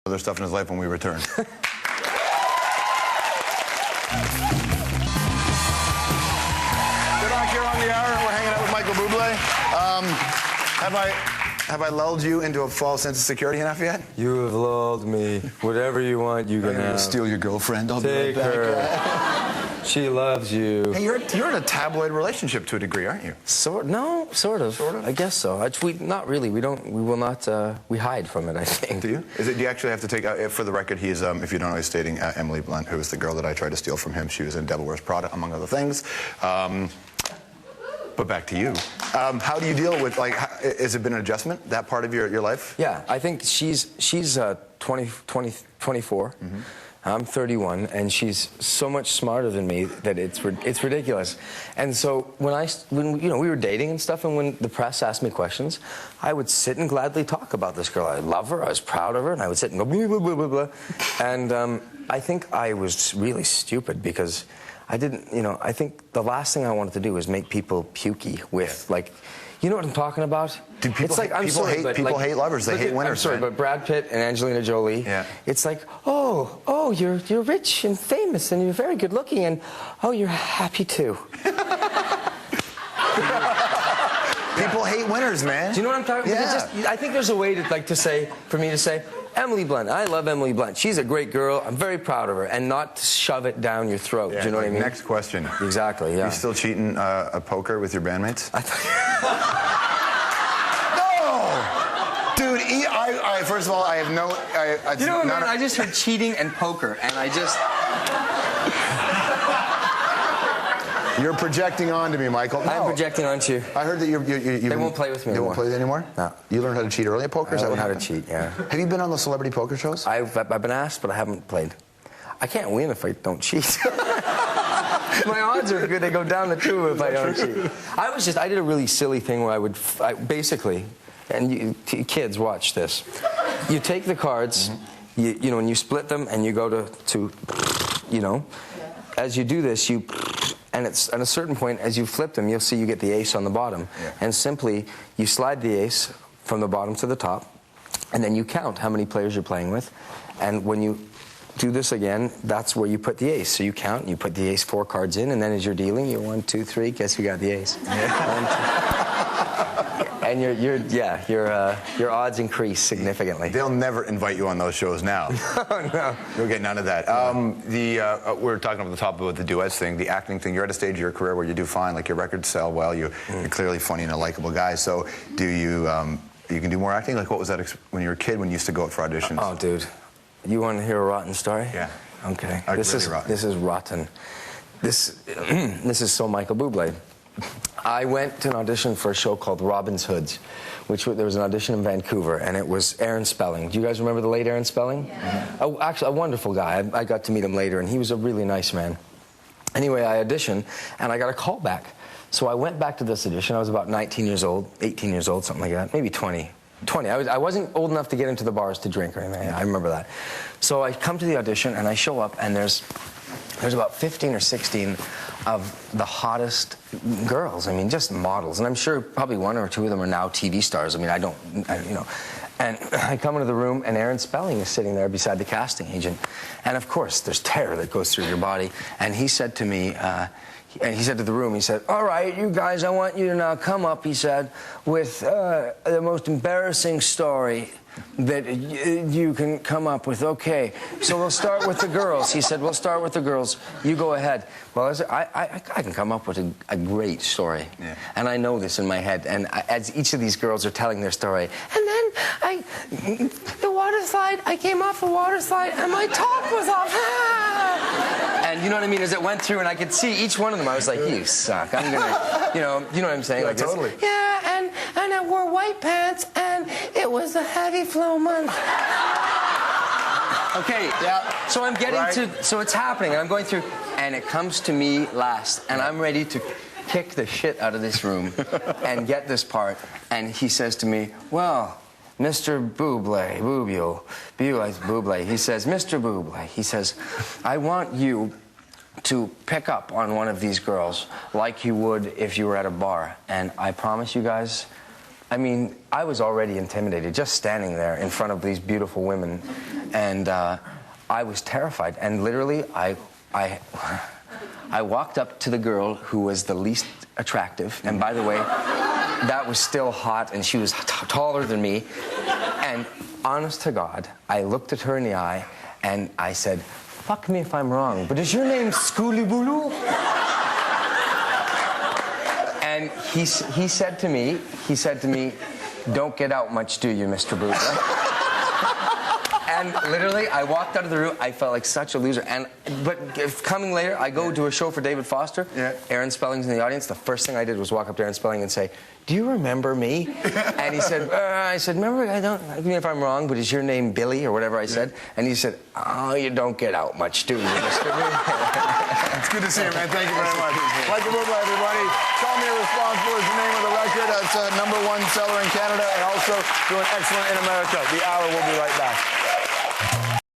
other stuff in his life when we return. Good on, here on the hour. We're hanging out with Michael Buble. Have I lulled you into a false sense of security enough yet? You have lulled me. Whatever you want, you can have. Steal your girlfriend. I'll Take be right back. her. She loves you. Hey, you're in a tabloid relationship to a degree, aren't you? No, sort of. Sort of? I guess so. Not really. We will not, we hide from it, I think. Do you? Do you actually have to take, for the record, he's, if you don't know, he's dating Emily Blunt, who was the girl that I tried to steal from him. She was in Devil Wears Prada, among other things. But back to you. How do you deal with, like, has it been an adjustment, that part of your life? Yeah, I think she's 24. Mm-hmm. I'm 31, and she's so much smarter than me that it's ridiculous. And so when you know, we were dating and stuff, and when the press asked me questions, I would sit and gladly talk about this girl. I love her, I was proud of her, and I would sit and go blah, blah, blah, blah, blah. And I think I was really stupid because I didn't, you know, I think the last thing I wanted to do was make people pukey with, like, you know what I'm talking about? Dude, people hate lovers. They hate winners. I'm sorry, but Brad Pitt and Angelina Jolie. Yeah. It's like, oh, you're rich and famous and you're very good looking and oh, you're happy too. People hate winners, man. Do you know what I'm talking about? Yeah. I think there's a way to for me to say, Emily Blunt, I love Emily Blunt. She's a great girl. I'm very proud of her, and not shove it down your throat. Yeah, do you know what I mean? Next question. Exactly. Yeah. You still cheating at poker with your bandmates? No, dude. First of all, I have no. You know what, man? I just heard cheating and poker, and I just. You're projecting onto me, Michael. No. I'm projecting onto you. I heard that you They won't play with me anymore. They won't play with you anymore? No. You learned how to cheat early at poker? I learned how to cheat, yeah. Have you been on the celebrity poker shows? I've been asked, but I haven't played. I can't win if I don't cheat. My odds are good. They go down to 2 if I don't cheat. I did a really silly thing where I basically, and kids, watch this. You take the cards, you know, and you split them, and you go to you know, as you do this, and it's at a certain point, as you flip them, you'll see you get the ace on the bottom. Yeah. And simply, you slide the ace from the bottom to the top, and then you count how many players you're playing with. And when you do this again, that's where you put the ace. So you count, and you put the ace 4 cards in, and then as you're dealing, you're 1, 2, 3, guess who got the ace? Yeah. And your odds increase significantly. They'll never invite you on those shows now. No. You'll get none of that. We're talking over the top about the duets thing, the acting thing. You're at a stage of your career where you do fine, like your records sell well. You're clearly funny and a likable guy. So do you can do more acting? Like what was that when you were a kid when you used to go out for auditions? Oh, dude, you want to hear a rotten story? Yeah. Okay. This is rotten. This is rotten. This is so Michael Buble. I went to an audition for a show called Robin's Hoods, there was an audition in Vancouver, and it was Aaron Spelling. Do you guys remember the late Aaron Spelling? Yeah. Actually, a wonderful guy. I got to meet him later, and he was a really nice man. Anyway, I auditioned, and I got a call back. So I went back to this audition. I was about 19 years old, 18 years old, something like that, maybe 20. I wasn't old enough to get into the bars to drink or anything. I remember that. So I come to the audition, and I show up, and there's about 15 or 16 of the hottest girls. I mean, just models. And I'm sure probably 1 or 2 of them are now TV stars. I mean, you know. And I come into the room, and Aaron Spelling is sitting there beside the casting agent. And, of course, there's terror that goes through your body. And he said to me, and he said to the room, he said, all right, you guys, I want you to now come up, he said, with the most embarrassing story that you can come up with. Okay, so we'll start with the girls. He said, we'll start with the girls. You go ahead. Well, I can come up with a great story. Yeah. And I know this in my head. And as each of these girls are telling their story, and then the water slide, I came off the water slide, and my top was off. And you know what I mean? As it went through, and I could see each one of them, I was like, you suck. I'm gonna, you know what I'm saying? Yeah, like totally. This. Yeah, and I wore white pants, and it was a heavy flow month. Okay, yeah. So I'm getting so it's happening, and I'm going through, and it comes to me last, and I'm ready to kick the shit out of this room and get this part. And he says to me, well, Mr. Buble, he says, Mr. Buble, he says, I want you to pick up on one of these girls like you would if you were at a bar. And I promise you guys, I mean, I was already intimidated just standing there in front of these beautiful women, and I was terrified. And literally, I walked up to the girl who was the least attractive, and by the way, that was still hot, and she was taller than me. And honest to God, I looked at her in the eye, and I said, "Fuck me if I'm wrong, but is your name Buble?" And he said to me, "Don't get out much, do you, Mr. Buble?" And literally, I walked out of the room. I felt like such a loser. But coming later, I go to a show for David Foster. Yeah. Aaron Spelling's in the audience. The first thing I did was walk up to Aaron Spelling and say, "Do you remember me?" And he said, I said, "Remember, I mean, if I'm wrong, but is your name Billy?" or whatever I said. And he said, "Oh, you don't get out much, do you, Mr. Buble?" It's good to see you, man. Thank you very much. Michael Buble, everybody. Call Me Irresponsible is the name of the record. That's #1 seller in Canada and also doing excellent in America. The Hour will be right back.